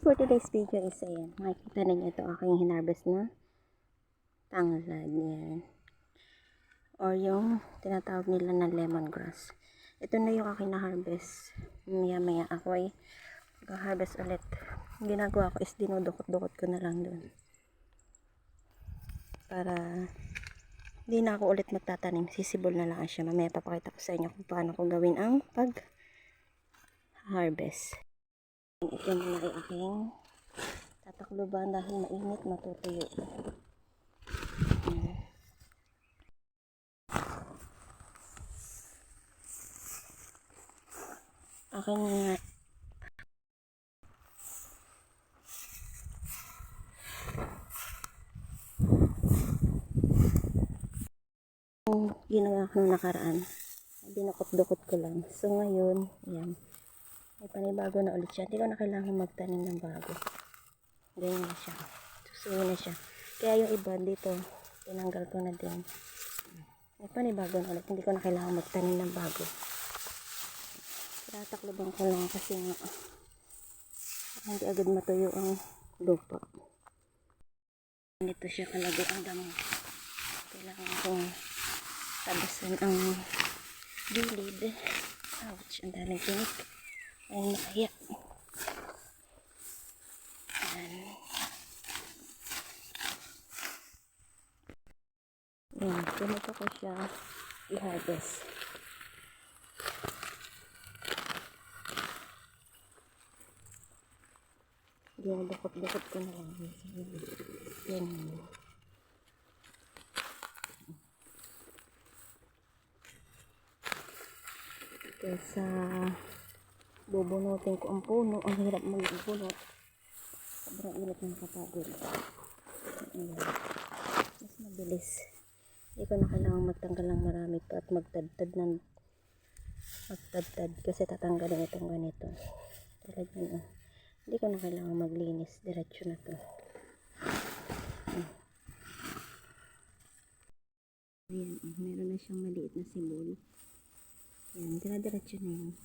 for today's video is ayan. Makikita ninyo ito aking hinarvest na tanglad. Yan. Or yung tinatawag nila na lemongrass. Ito na yung aking na-harvest. Maya ako ay mag-harvest ulit. Ang ginagawa ko is dinudukot-dukot ko na lang dun. Para hindi na ako ulit magtatanim. Sisibol na lang siya. Mamaya papakita ko sa inyo kung paano ko gawin ang pag-harvest. Ito muna ay aking tatakluban dahil mainit, matutuyo. Aking ginawa ko nung nakaraan. Dinukot-dukot ko lang. So ngayon, ayan. May panibago na ulit siya. Hindi ko na kailangan magtanim ng bago. Ganyan na siya. Susuyo na siya. Kaya yung iba dito, tinanggal ko na din. May panibago na ulit. Hindi ko na kailangan magtanim ng bago. Tatakloban ko lang kasi nga hindi agad matuyo ang lupa. Ganito siya kalagay ang damo. Kailangan kong tabasan ang gilid. Ouch! Ang daling tinik. Ay nakaya. Ayan. Ganito ko siya i-harvest. Dinudukot-dukot ko na lang. Yan. Kesa bubunutin ko ang puno, ang hirap magbunot. Sobrang init ng kapagod. Mas mabilis. Hindi ko na kailangan magtanggal ng marami pa at magtadtad kasi tatanggalin itong ganito. Tulad yun, hindi ko na kailangan maglinis. Diretso na to. Ayan, meron na siyang maliit na sibol. Ayan, diretso na yun.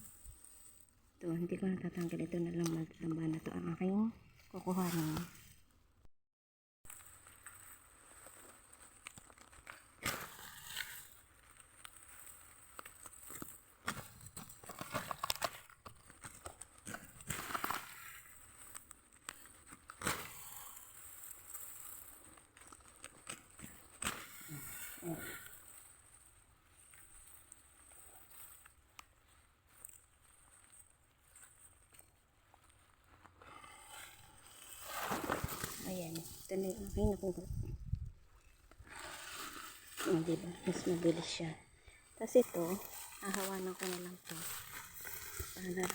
Ito, hindi ko natatanggal. Ito na lang magtamba na to ang aking kukuhanin. Ayan, ito na yung aking nakuha. Diba? Mas mabilis siya. Tapos ito, hahawanan ko na lang ito para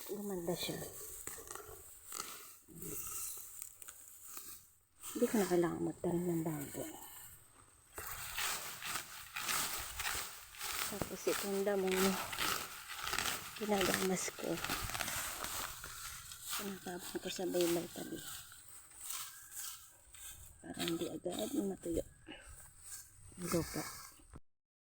gumanda siya. Hindi ko na kailangan magtanim ng bago. Tapos itong damong ginagamas ko. Pinakabang ko sa baybay tabi. Para hindi agad matuyo ang lupa.